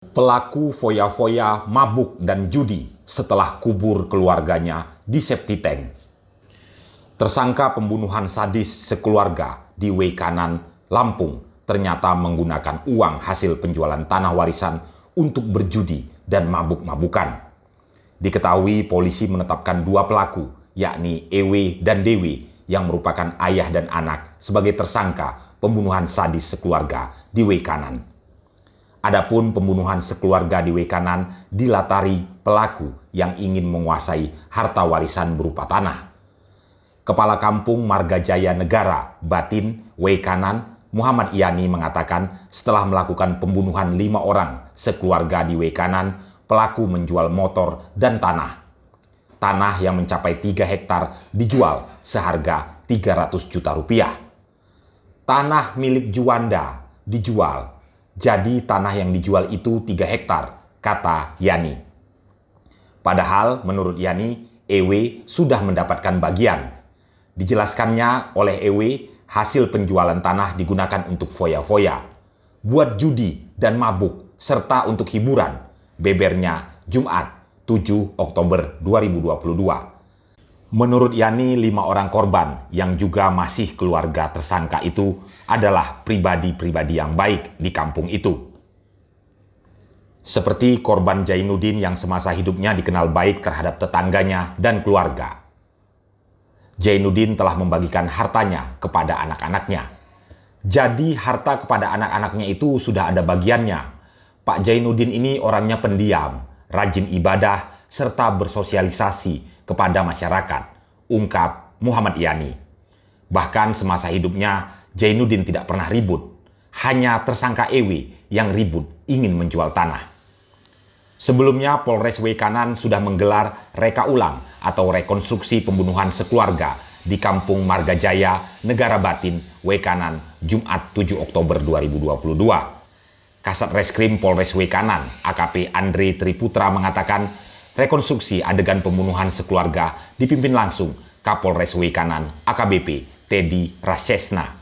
Pelaku foya-foya, mabuk, dan judi setelah kubur keluarganya di septic tank. Tersangka pembunuhan sadis sekeluarga di Wekanan, Lampung ternyata menggunakan uang hasil penjualan tanah warisan untuk berjudi dan mabuk-mabukan. Diketahui polisi menetapkan dua pelaku, yakni EW dan DW yang merupakan ayah dan anak sebagai tersangka pembunuhan sadis sekeluarga di Wekanan. Adapun pembunuhan sekeluarga di Wekanan dilatari pelaku yang ingin menguasai harta warisan berupa tanah. Kepala Kampung Margajaya Negara Batin, Wekanan, Muhammad Yani mengatakan setelah melakukan pembunuhan 5 orang sekeluarga di Wekanan, pelaku menjual motor dan tanah. Tanah yang mencapai 3 hektar dijual seharga 300 juta rupiah. Tanah milik Juanda dijual. Jadi tanah yang dijual itu 3 hektar, kata Yani. Padahal menurut Yani, EW sudah mendapatkan bagian. Dijelaskannya oleh EW, hasil penjualan tanah digunakan untuk foya-foya, buat judi dan mabuk, serta untuk hiburan. Bebernya Jumat 7 Oktober 2022. Menurut Yani, 5 orang korban yang juga masih keluarga tersangka itu adalah pribadi-pribadi yang baik di kampung itu. Seperti korban Jainuddin yang semasa hidupnya dikenal baik terhadap tetangganya dan keluarga. Jainuddin telah membagikan hartanya kepada anak-anaknya. Jadi harta kepada anak-anaknya itu sudah ada bagiannya. Pak Jainuddin ini orangnya pendiam, rajin ibadah, serta bersosialisasi kepada masyarakat, ungkap Muhammad Yani. Bahkan semasa hidupnya, Jainuddin tidak pernah ribut. Hanya tersangka EW yang ribut ingin menjual tanah. Sebelumnya, Polres Wekanan sudah menggelar reka ulang atau rekonstruksi pembunuhan sekeluarga di Kampung Margajaya, Negara Batin, Wekanan, Jumat 7 Oktober 2022. Kasat Reskrim Polres Wekanan, AKP Andre Triputra mengatakan rekonstruksi adegan pembunuhan sekeluarga dipimpin langsung Kapolres Wekanan AKBP Teddy Rasesna.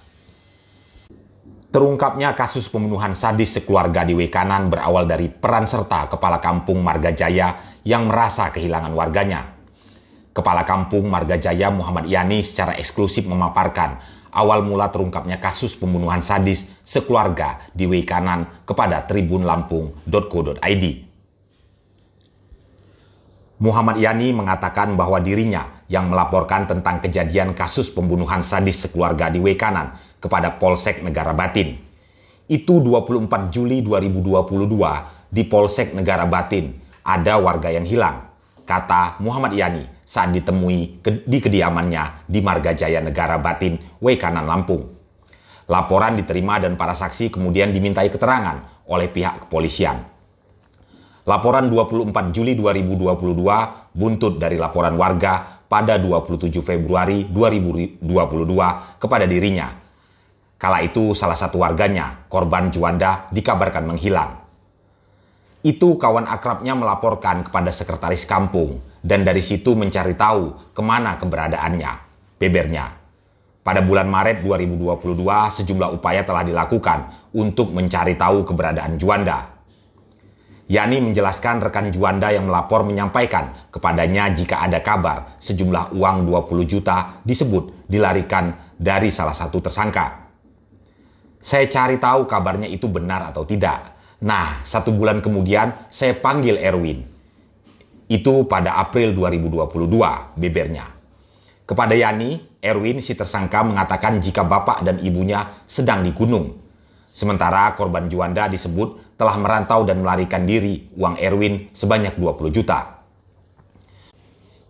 Terungkapnya kasus pembunuhan sadis sekeluarga di Wekanan berawal dari peran serta Kepala Kampung Margajaya yang merasa kehilangan warganya. Kepala Kampung Margajaya Muhammad Yani secara eksklusif memaparkan awal mula terungkapnya kasus pembunuhan sadis sekeluarga di Wekanan kepada tribunlampung.co.id. Muhammad Yani mengatakan bahwa dirinya yang melaporkan tentang kejadian kasus pembunuhan sadis sekeluarga di Wekanan kepada Polsek Negara Batin. Itu 24 Juli 2022 di Polsek Negara Batin ada warga yang hilang, kata Muhammad Yani saat ditemui di kediamannya di Margajaya Negara Batin, Wekanan, Lampung. Laporan diterima dan para saksi kemudian dimintai keterangan oleh pihak kepolisian. Laporan 24 Juli 2022 buntut dari laporan warga pada 27 Februari 2022 kepada dirinya. Kala itu salah satu warganya, korban Juanda, dikabarkan menghilang. Itu kawan akrabnya melaporkan kepada sekretaris kampung dan dari situ mencari tahu kemana keberadaannya, bebernya. Pada bulan Maret 2022 sejumlah upaya telah dilakukan untuk mencari tahu keberadaan Juanda. Yani menjelaskan rekan Juanda yang melapor menyampaikan kepadanya jika ada kabar sejumlah uang 20 juta disebut dilarikan dari salah satu tersangka. Saya cari tahu kabarnya itu benar atau tidak. Nah, 1 bulan kemudian saya panggil Erwin. Itu pada April 2022, bebernya. Kepada Yani, Erwin si tersangka mengatakan jika bapak dan ibunya sedang di gunung. Sementara korban Juanda disebut telah merantau dan melarikan diri uang Erwin sebanyak 20 juta.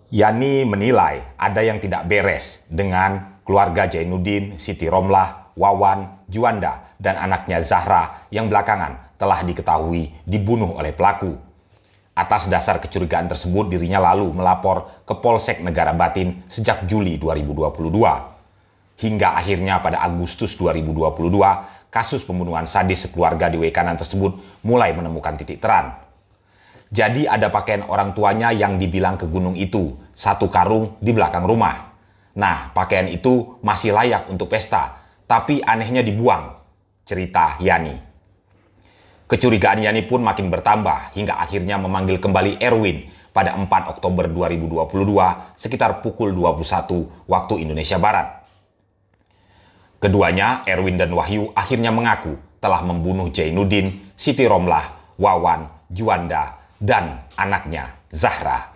Yani menilai ada yang tidak beres dengan keluarga Jainuddin, Siti Romlah, Wawan, Juanda, dan anaknya Zahra yang belakangan telah diketahui dibunuh oleh pelaku. Atas dasar kecurigaan tersebut dirinya lalu melapor ke Polsek Negara Batin sejak Juli 2022. Hingga akhirnya pada Agustus 2022, kasus pembunuhan sadis sekeluarga di Wekanan tersebut mulai menemukan titik terang. Jadi ada pakaian orang tuanya yang dibilang ke gunung itu, 1 karung di belakang rumah. Nah, pakaian itu masih layak untuk pesta, tapi anehnya dibuang, cerita Yani. Kecurigaan Yani pun makin bertambah hingga akhirnya memanggil kembali Erwin pada 4 Oktober 2022 sekitar pukul 21 waktu Indonesia Barat. Keduanya, Erwin dan Wahyu, akhirnya mengaku telah membunuh Jainuddin, Siti Romlah, Wawan, Juanda, dan anaknya Zahra.